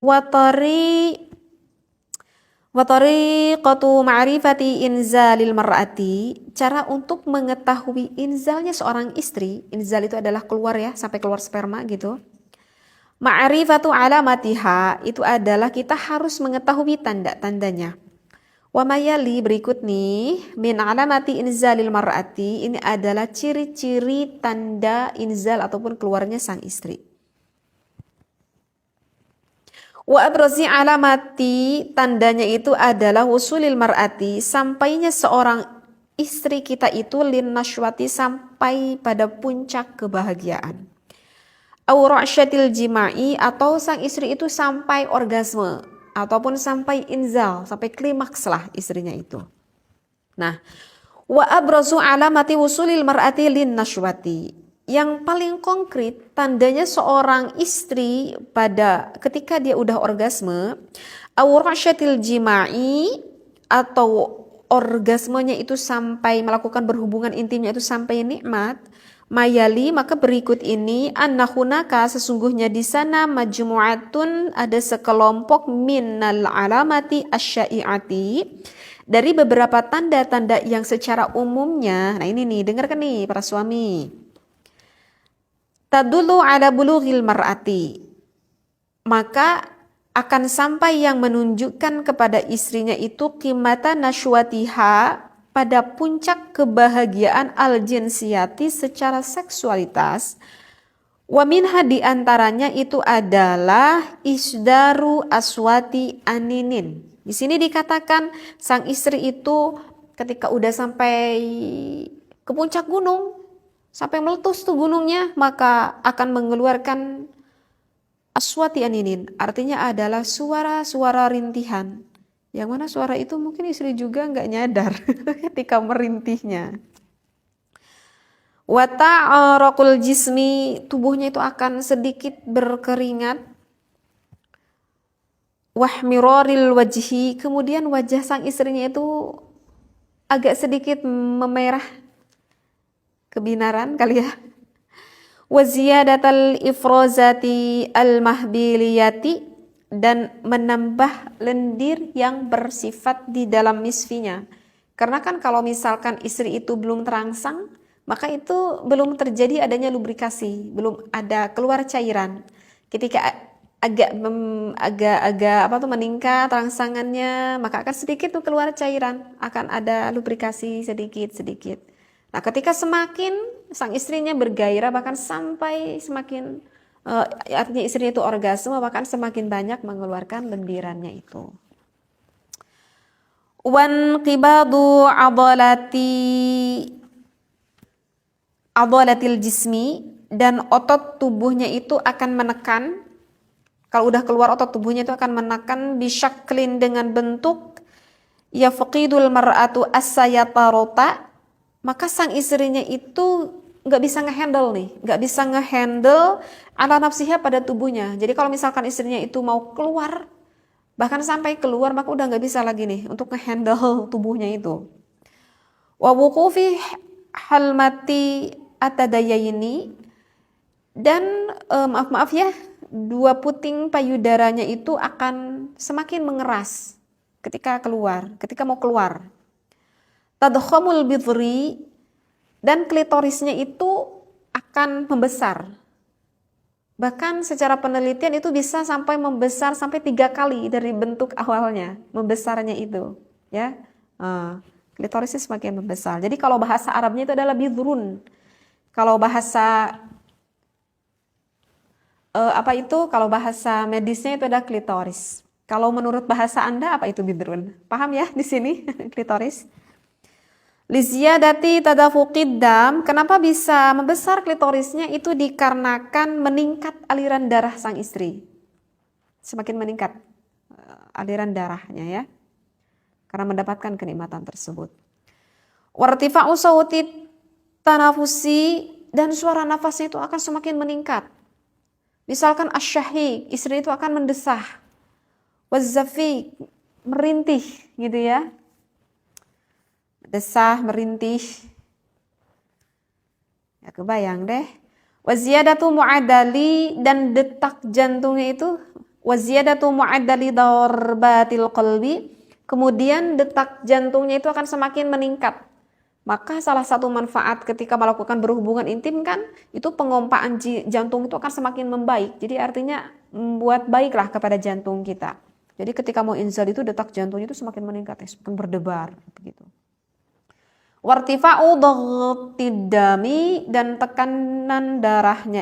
Watari Watariqatu ma'rifati inzalil mar'ati, cara untuk mengetahui inzalnya seorang istri. Inzal itu adalah keluar ya, sampai keluar sperma gitu. Ma'rifatu alamatiha, itu adalah kita harus mengetahui tanda-tandanya. Wa mayali berikut nih, min alamati inzalil mar'ati, ini adalah ciri-ciri tanda inzal ataupun keluarnya sang istri. Wa abrazi alamati, tandanya itu adalah wusulil mar'ati, sampainya seorang istri kita itu lin nashwati, sampai pada puncak kebahagiaan. Aw ra'syatil jima'i, atau sang istri itu sampai orgasme ataupun sampai inzal, sampai klimaks lah istrinya itu. Nah, wa abrazu alamati wusulil mar'ati lin nashwati, yang paling konkret tandanya seorang istri pada ketika dia udah orgasme, awrasyatil jima'i, atau orgasmenya itu sampai melakukan berhubungan intimnya itu sampai nikmat, mayali, maka berikut ini, annahunaka, sesungguhnya di sana, majmu'atun, ada sekelompok, minnal alamati asyai'ati, dari beberapa tanda-tanda yang secara umumnya. Nah ini nih, dengarkan nih para suami. Tadulu ala bulughil mar'ati, maka akan sampai yang menunjukkan kepada istrinya itu qimata nashwatiha, pada puncak kebahagiaan al-jinsiyati, secara seksualitas. Wa minha, diantaranya itu adalah isdaru aswati aninin. Di sini dikatakan sang istri itu ketika udah sampai ke puncak gunung, sampai meletus tuh gunungnya, maka akan mengeluarkan aswati aninin, artinya adalah suara-suara rintihan. Yang mana suara itu mungkin istri juga nggak nyadar ketika merintihnya. Wa ta'araqul jismi, tubuhnya itu akan sedikit berkeringat. Wahmiraril wajhi, kemudian wajah sang istrinya itu agak sedikit memerah, kebinaran kali ya. Wa ziyadatal ifrozati al-mahbiliyati, dan menambah lendir yang bersifat di dalam misfinya. Karena kan kalau misalkan istri itu belum terangsang, maka itu belum terjadi adanya lubrikasi, belum ada keluar cairan. Ketika agak meningkat rangsangannya, maka akan sedikit tuh keluar cairan, akan ada lubrikasi sedikit. Nah, ketika semakin sang istrinya bergairah, bahkan sampai semakin artinya istrinya itu orgasme, bahkan semakin banyak mengeluarkan lendirannya itu. Wan qibadu adolatil jismi, dan otot tubuhnya itu akan menekan. Kalau udah keluar otot tubuhnya itu akan menekan, bisyaklin, dengan bentuk, yafqidul mar'atu as-sayatarota, maka sang istrinya itu nggak bisa ngehandle ala nafsiha, pada tubuhnya. Jadi kalau misalkan istrinya itu mau keluar, bahkan sampai keluar, maka udah nggak bisa lagi nih untuk ngehandle tubuhnya itu. Wa wuqufi halmati atadayaini, dan maaf ya, dua puting payudaranya itu akan semakin mengeras ketika mau keluar. Tadkhamul bidri, dan klitorisnya itu akan membesar. Bahkan secara penelitian itu bisa sampai membesar sampai 3 kali dari bentuk awalnya, membesarnya itu, ya. Klitorisnya semakin membesar. Jadi kalau bahasa Arabnya itu adalah bidrun. Kalau bahasa kalau bahasa medisnya itu adalah klitoris. Kalau menurut bahasa Anda apa itu bidrun? Paham ya di sini klitoris? Liziyadati tadafuqid dam, kenapa bisa membesar klitorisnya? Itu dikarenakan meningkat aliran darah sang istri. Semakin meningkat aliran darahnya ya, karena mendapatkan kenikmatan tersebut. Wartifa'u sawti tanafusi, dan suara nafasnya itu akan semakin meningkat. Misalkan asyahi, istri itu akan mendesah. Wazzafi, merintih gitu ya. Desah, merintih. Ya kebayang deh. Waziyadatu mu'adali, dan detak jantungnya itu Wa ziyadatu mu'addali darbatil qalbi, kemudian detak jantungnya itu akan semakin meningkat. Maka salah satu manfaat ketika melakukan berhubungan intim kan, itu pengompaan jantung itu akan semakin membaik. Jadi artinya membuat baiklah kepada jantung kita. Jadi ketika mau inzal itu detak jantungnya itu semakin meningkat, semakin berdebar begitu. Wartifa'u dhaghtid dami, dan tekanan darahnya